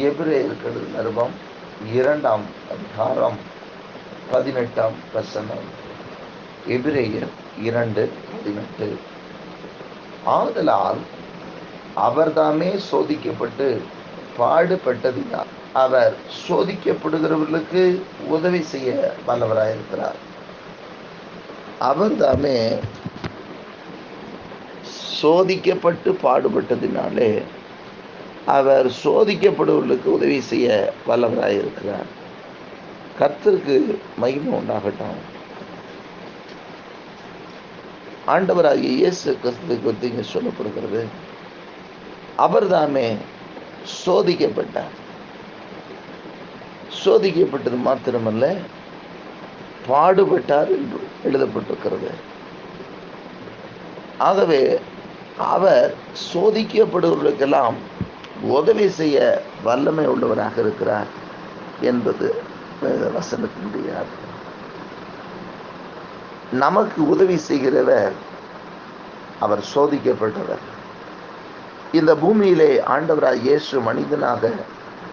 எபிரேயர்கள் நிருபம் 2 அதிகாரம் 18 எபிரேயர் 2:18. ஆதலால் அவர்தாமே சோதிக்கப்பட்டு பாடுபட்டதினால் அவர் சோதிக்கப்படுகிறவர்களுக்கு உதவி செய்ய வல்லவராயிருக்கிறார். அவர்தாமே சோதிக்கப்பட்டு பாடுபட்டதினாலே அவர் சோதிக்கப்படுவர்களுக்கு உதவி செய்ய வல்லவராயிருக்கிறார். கர்த்தருக்கு மகிமை உண்டாகட்டும். ஆண்டவராகிய இயேசு கிறிஸ்துவை குறித்து இங்கே சொல்லப்படுகிறது. அவர்தாமே சோதிக்கப்பட்டார். சோதிக்கப்பட்டது மாத்திரமல்ல, பாடுபட்டார் என்று எழுதப்பட்டிருக்கிறது. ஆகவே அவர் சோதிக்கப்படுவர்களுக்கெல்லாம் உதவி செய்ய வல்லமை உள்ளவராக இருக்கிறார் என்பது வசனத்தினுடைய அர்த்தம். நமக்கு உதவி செய்கிறவர் அவர் சோதிக்கப்பட்டவர். இந்த பூமியிலே ஆண்டவராய் இயேசு மனிதனாக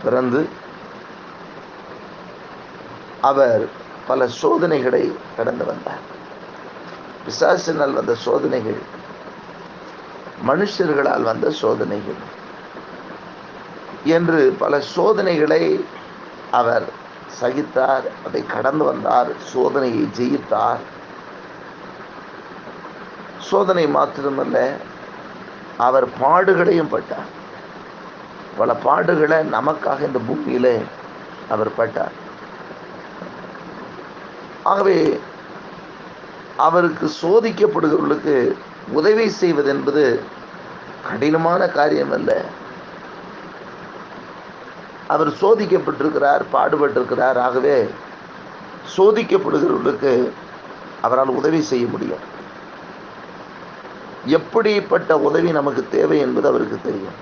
பிறந்து அவர் பல சோதனைகளை கடந்து வந்தார். பிசாசினால் வந்த சோதனைகள், மனுஷர்களால் வந்த சோதனைகள் என்று பல சோதனைகளை அவர் சகித்தார். அதை கடந்து வந்தார். சோதனையை ஜெயித்தார். சோதனை மாத்திரமல்ல, அவர் பாடுகளையும் பட்டார். பல பாடுகளை நமக்காக இந்த பூமியிலே அவர் பட்டார். ஆகவே அவருக்கு சோதிக்கப்படுகிறவர்களுக்கு உதவி செய்வது என்பது கடினமான காரியம் அல்ல. அவர் சோதிக்கப்பட்டிருக்கிறார், பாடுபட்டிருக்கிறார். ஆகவே சோதிக்கப்படுகிறவர்களுக்கு அவரால் உதவி செய்ய முடியும். எப்படிப்பட்ட உதவி நமக்கு தேவை என்பது அவருக்கு தெரியும்.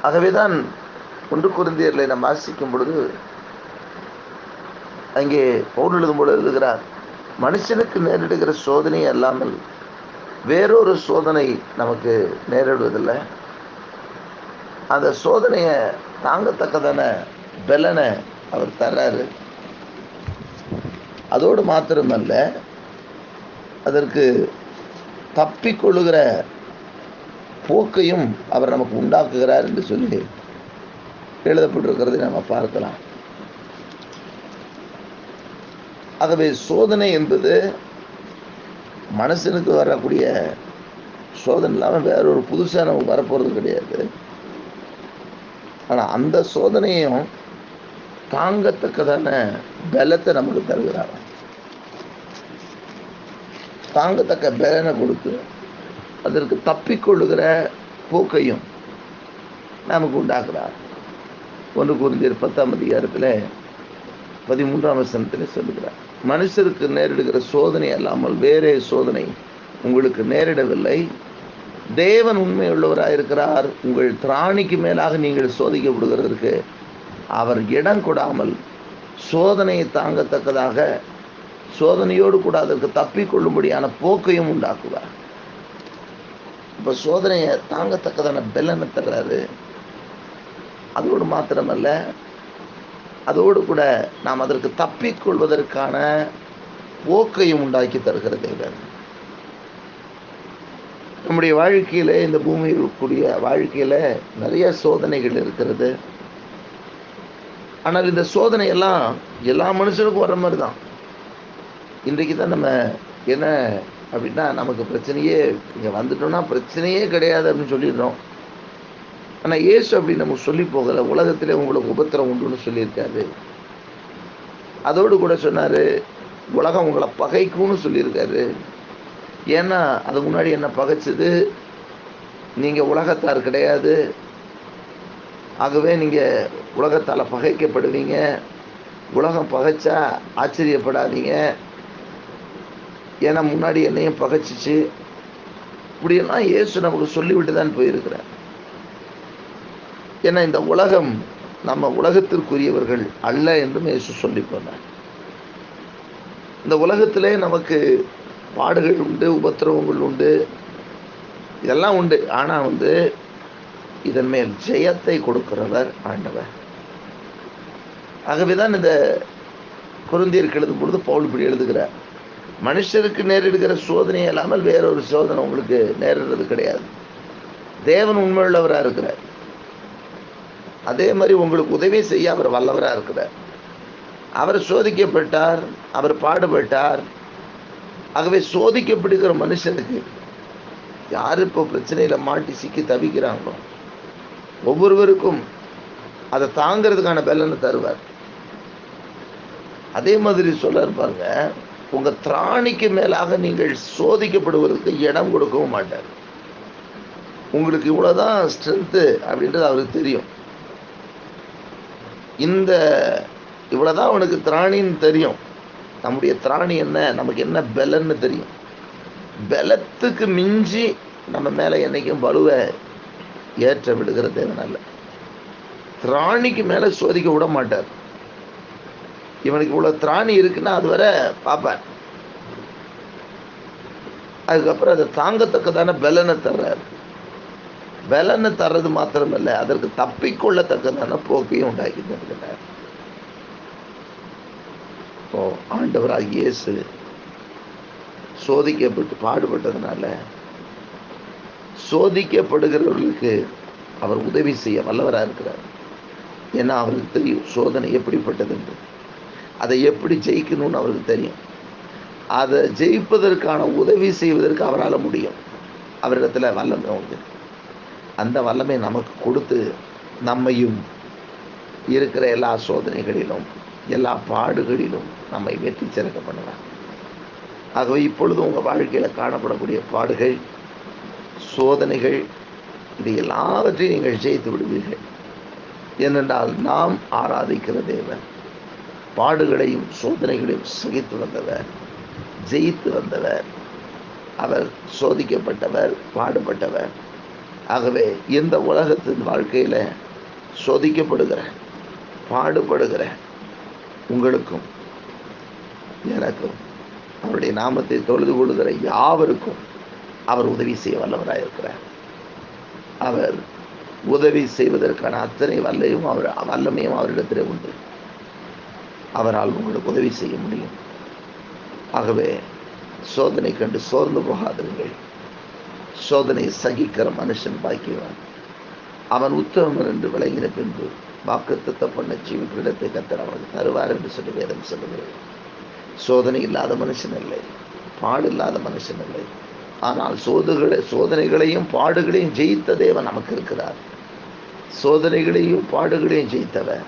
ஆகவேதான் 1 கொரிந்தியர்களை நாம் வாசிக்கும் பொழுது அங்கே பவுல் எழுதும் பொழுது எழுதுகிறார், மனுஷனுக்கு நேரிடுகிற சோதனை அல்லாமல் வேறொரு சோதனை நமக்கு நேரிடுவதில்லை. அந்த சோதனையை தாங்கத்தக்கதான பலனை அவர் தர்றாரு. அதோடு மாத்திரமல்ல, அதற்கு தப்பிக்கொள்ளுகிற போக்கையும் அவர் நமக்கு உண்டாக்குகிறார் என்று சொல்லி எழுதப்பட்டிருக்கிறதை நம்ம பார்க்கலாம். ஆகவே சோதனை என்பது மனுஷனுக்கு வரக்கூடிய சோதனை இல்லாமல் வேற ஒரு புதுசாக நமக்கு வரப்போகிறது கிடையாது. ஆனால் அந்த சோதனையும் தாங்கத்தக்கதான பலத்தை நமக்கு தருகிறார். தாங்கத்தக்க பலனை கொடுத்து அதற்கு தப்பிக்கொள்ளுகிற போக்கையும் நமக்கு உண்டாக்குறார். 1 கொரிந்தியர் 10 13 சொல்லுகிறார், மனுஷருக்கு நேரிடுகிற சோதனை அல்லாமல் வேறே சோதனை உங்களுக்கு நேரிடவில்லை. தேவன் உண்மை உள்ளவராயிருக்கிறார். உங்கள் திராணிக்கு மேலாக நீங்கள் சோதிக்கப்படுகிறதற்கு அவர் இடம் கொடாமல் சோதனையை தாங்கத்தக்கதாக சோதனையோடு கூட அதற்கு தப்பிக்கொள்ளும்படியான போக்கையும் உண்டாக்குவார். இப்போ சோதனையை தாங்கத்தக்கதான பலனை தர்றாரு. அதோடு மாத்திரமல்ல, அதோடு கூட நாம் அதற்கு தப்பிக்கொள்வதற்கான போக்கையும் உண்டாக்கி தருகிற தேவன். நம்முடைய வாழ்க்கையில, இந்த பூமியில் கூடிய வாழ்க்கையில நிறைய சோதனைகள் இருக்கிறது. ஆனால் இந்த சோதனை எல்லாம் எல்லா மனுஷனுக்கும் வர மாதிரி தான். இன்றைக்கு தான் நம்ம என்ன அப்படின்னா, நமக்கு பிரச்சனையே இங்கே வந்துட்டோம்னா பிரச்சனையே கிடையாது அப்படின்னு சொல்லிடுறோம். ஆனால் இயேசு அப்படி நம்ம சொல்லி போகல. உலகத்திலே உங்களுக்கு உபத்திரம் உண்டுன்னு சொல்லியிருக்காரு. அதோடு கூட சொன்னார், உலகம் உங்களை பகைக்கும்னு சொல்லியிருக்காரு. ஏன்னா அதுக்கு முன்னாடி என்ன பகைச்சது, நீங்கள் உலகத்தார் கிடையாது. ஆகவே நீங்கள் உலகத்தால் பகைக்கப்படுவீங்க. உலகம் பகைச்சா ஆச்சரியப்படாதீங்க, ஏன்னா முன்னாடி என்னையும் பகைச்சிச்சு. இப்படியெல்லாம் இயேசு நமக்கு சொல்லிவிட்டு தான் போயிருக்கிறார். ஏன்னா இந்த உலகம் நம்ம உலகத்திற்குரியவர்கள் அல்ல என்றும் இயேசு சொல்லி போனார். இந்த உலகத்திலே நமக்கு பாடுகள் உண்டு, உபத்திரவங்கள் உண்டு, இதெல்லாம் உண்டு. ஆனால் இதன் மேல் ஜெயத்தை கொடுக்கிறவர் ஆண்டவர். ஆகவேதான் இந்த கொரிந்தியருக்கு எழுதும் பொழுது பவுல் இப்படி எழுதுகிறார், மனுஷருக்கு நேரிடுகிற சோதனை இல்லாமல் வேறொரு சோதனை உங்களுக்கு நேரிடுறது கிடையாது. தேவன் உண்மையுள்ளவராக இருக்கிறார். அதே மாதிரி உங்களுக்கு உதவி செய்ய அவர் வல்லவராக இருக்கிறார். அவர் சோதிக்கப்பட்டார், அவர் பாடுபட்டார். ஆகவே சோதிக்கப்படுகிற மனுஷனுக்கு யார் இப்போ பிரச்சனையில் மாட்டி சிக்கி தவிக்கிறாங்களோ ஒவ்வொருவருக்கும் அதை தாங்கிறதுக்கான பலனை தருவார். அதே மாதிரி சொல்ல பாருங்க, உங்க திராணிக்கு மேலாக நீங்கள் சோதிக்கப்படுவதற்கு இடம் கொடுக்கவும் மாட்டார். உங்களுக்கு இவ்வளவுதான் ஸ்ட்ரென்த்து அப்படின்றது அவருக்கு தெரியும். இந்த இவ்வளவுதான் அவனுக்கு திராணின்னு தெரியும். நம்முடைய திராணி என்ன, நமக்கு என்ன பலன்னு தெரியும். பலத்துக்கு மிஞ்சி நம்ம மேல என்னைக்கும் பலுவை ஏற்ற விடுகிற தேவன் அல்ல. திராணிக்கு மேல சோதிக்க விட மாட்டார். இவனுக்கு இவ்வளவு திராணி இருக்குன்னா அது வரை பார்ப்பேன். அதுக்கப்புறம் அதை தாங்கத்தக்கதான பலனை தர்றாரு. பலனை தர்றது மாத்திரமல்ல, அதற்கு தப்பிக்கொள்ளத்தக்கதான போக்கையும் உண்டாக்கி தருகிறார். ஆண்டவராக இயேசு சோதிக்கப்பட்டு பாடுபட்டதுனால சோதிக்கப்படுகிறவர்களுக்கு அவர் உதவி செய்ய வல்லவராக இருக்கிறார். ஏன்னா அவருக்கு தெரியும் சோதனை எப்படிப்பட்டது என்று, அதை எப்படி ஜெயிக்கணும்னு அவருக்கு தெரியும். அதை ஜெயிப்பதற்கான உதவி செய்வதற்கு அவரால் முடியும். அவரிடத்துல வல்லமை உண்டு. அந்த வல்லமை நமக்கு கொடுத்து நம்மையும் இருக்கிற எல்லா சோதனைகளிலும் எல்லா பாடுகளிலும் நம்மை வெற்றி சிறக்க பண்ணுவார். ஆகவே இப்பொழுது உங்கள் வாழ்க்கையில் காணப்படக்கூடிய பாடுகள், சோதனைகள், இது எல்லாவற்றையும் நீங்கள் ஜெயித்து விடுவீர்கள். ஏனென்றால் நாம் ஆராதிக்கிற தேவன் பாடுகளையும் சோதனைகளையும் சகித்து வந்தவர், ஜெயித்து வந்தவர். அவர் சோதிக்கப்பட்டவர், பாடுபட்டவர். ஆகவே இந்த உலகத்தின் வாழ்க்கையில் சோதிக்கப்படுகிற பாடுபடுகிற உங்களுக்கும் எனக்கும் அவருடைய நாமத்தை தொழுது கொள்கிற யாவருக்கும் அவர் உதவி செய்ய வல்லவராக இருக்கிறார். அவர் உதவி செய்வதற்கான அத்தனை வல்லமையும் அவரிடத்திலே உண்டு. அவரால் உங்களுக்கு உதவி செய்ய முடியும். ஆகவே சோதனை கண்டு சோர்ந்து போகாதீர்கள். சோதனை சகிக்கிற மனுஷன் பாக்கியவான். அவன் உத்தமன் என்று விளங்கின பின்பு வாக்குத்தத்தம் பண்ண ஜீவனிடத்தை கர்த்தர் அவனுக்கு தருவார் என்று சொல்லி வேதம் சொல்லுகிறது. சோதனை இல்லாத மனுஷன் இல்லை, பாடு இல்லாத மனுஷன் இல்லை. ஆனால் சோதனைகளையும் பாடுகளையும் ஜெயித்த தேவன் நமக்கு இருக்கிறார். சோதனைகளையும் பாடுகளையும் ஜெயித்தவர்,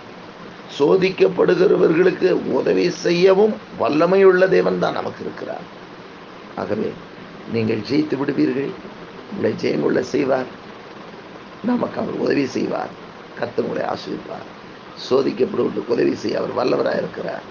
சோதிக்கப்படுகிறவர்களுக்கு உதவி செய்யவும் வல்லமையுள்ள தேவன் தான் நமக்கு இருக்கிறார். ஆகவே நீங்கள் ஜெயித்து விடுவீர்கள். உங்களை ஜெயங்கொள்ள செய்வார். நமக்கு அவர் உதவி செய்வார். கர்த்தர் உங்களை ஆசீர்வதிப்பார். சோதிக்கப்படுவதற்கு உதவி செய்ய அவர் வல்லவராக இருக்கிறார்.